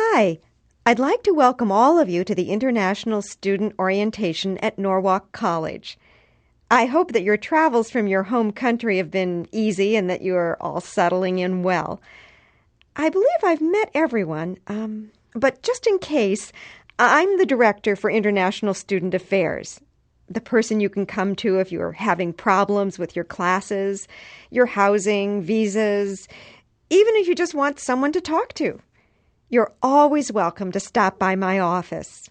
Hi, I'd like to welcome all of you to the International Student Orientation at Norwalk College. I hope that your travels from your home country have been easy and that you are all settling in well. I believe I've met everyone, but just in case, I'm the Director for International Student Affairs, the person you can come to if you're having problems with your classes, your housing, visas, even if you just want someone to talk to. You're always welcome to stop by my office.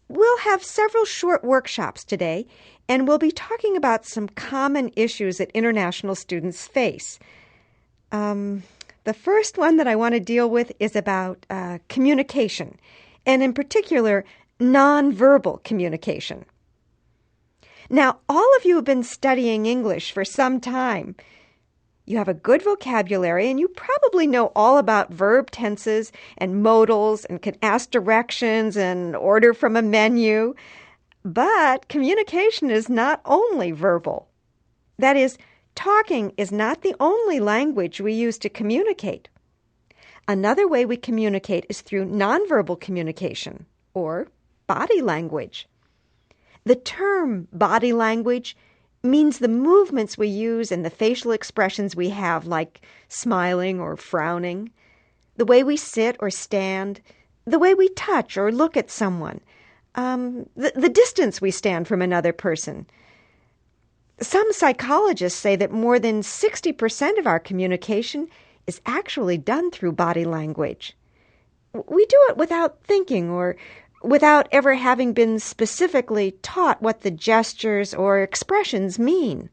We'll have several short workshops today, and we'll be talking about some common issues that international students face. The first one that I want to deal with is about communication, and in particular, nonverbal communication. Now, all of you have been studying English for some time. You have a good vocabulary, and you probably know all about verb tenses and modals and can ask directions and order from a menu. But communication is not only verbal. That is, talking is not the only language we use to communicate. Another way we communicate is through nonverbal communication, or body language. The term body language means the movements we use and the facial expressions we have, like smiling or frowning, the way we sit or stand, the way we touch or look at someone, the distance we stand from another person. Some psychologists say that more than 60% of our communication is actually done through body language. We do it without thinking or without ever having been specifically taught what the gestures or expressions mean.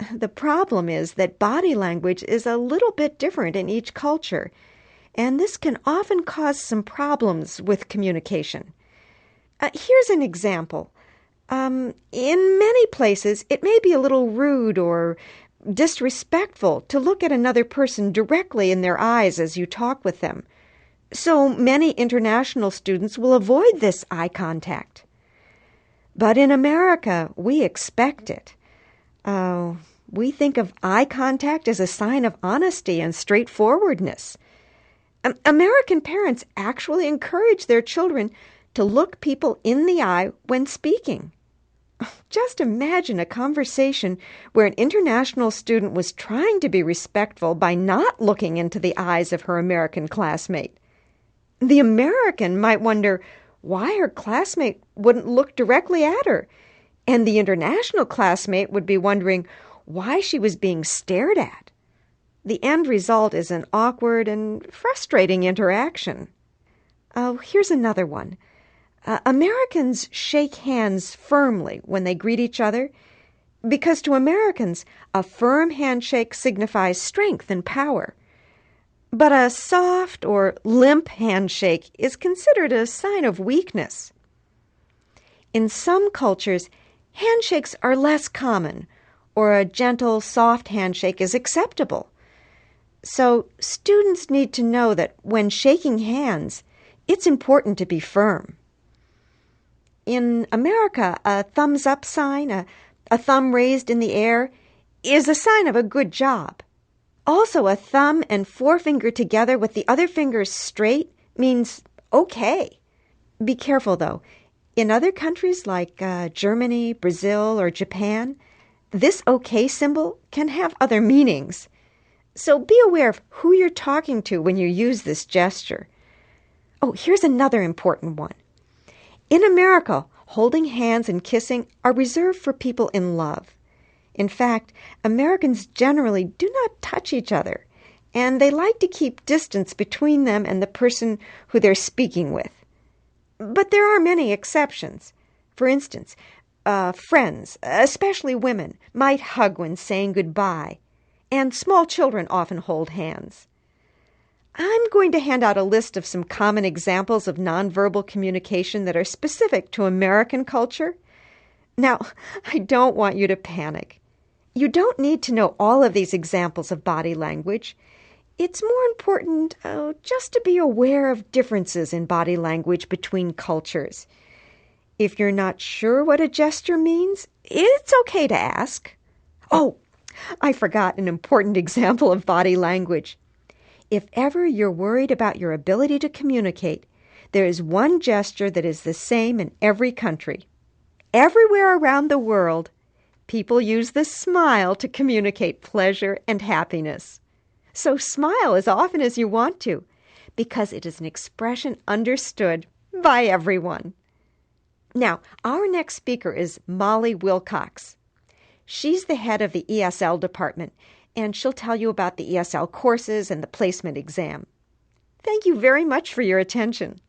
The problem is that body language is a little bit different in each culture, and this can often cause some problems with communication. Here's an example. In many places, it may be a little rude or disrespectful to look at another person directly in their eyes as you talk with them. So many international students will avoid this eye contact. But in America, we expect it. We think of eye contact as a sign of honesty and straightforwardness. American parents actually encourage their children to look people in the eye when speaking. Just imagine a conversation where an international student was trying to be respectful by not looking into the eyes of her American classmate. The American might wonder why her classmate wouldn't look directly at her, and the international classmate would be wondering why she was being stared at. The end result is an awkward and frustrating interaction. Here's another one. Americans shake hands firmly when they greet each other because to Americans, a firm handshake signifies strength and power. But a soft or limp handshake is considered a sign of weakness. In some cultures, handshakes are less common, or a gentle, soft handshake is acceptable. So students need to know that when shaking hands, it's important to be firm. In America, a thumbs-up sign, a thumb raised in the air, is a sign of a good job. Also, a thumb and forefinger together with the other fingers straight means okay. Be careful, though. In other countries like Germany, Brazil, or Japan, this okay symbol can have other meanings. So be aware of who you're talking to when you use this gesture. Oh, here's another important one. In America, holding hands and kissing are reserved for people in love. In fact, Americans generally do not touch each other, and they like to keep distance between them and the person who they're speaking with. But there are many exceptions. For instance, friends, especially women, might hug when saying goodbye, and small children often hold hands. I'm going to hand out a list of some common examples of nonverbal communication that are specific to American culture. Now, I don't want you to panic. You don't need to know all of these examples of body language. It's more important just to be aware of differences in body language between cultures. If you're not sure what a gesture means, it's okay to ask. Oh, I forgot an important example of body language. If ever you're worried about your ability to communicate, there is one gesture that is the same in every country. Everywhere around the world, people use the smile to communicate pleasure and happiness. So smile as often as you want to, because it is an expression understood by everyone. Now, our next speaker is Molly Wilcox. She's the head of the ESL department, and she'll tell you about the ESL courses and the placement exam. Thank you very much for your attention.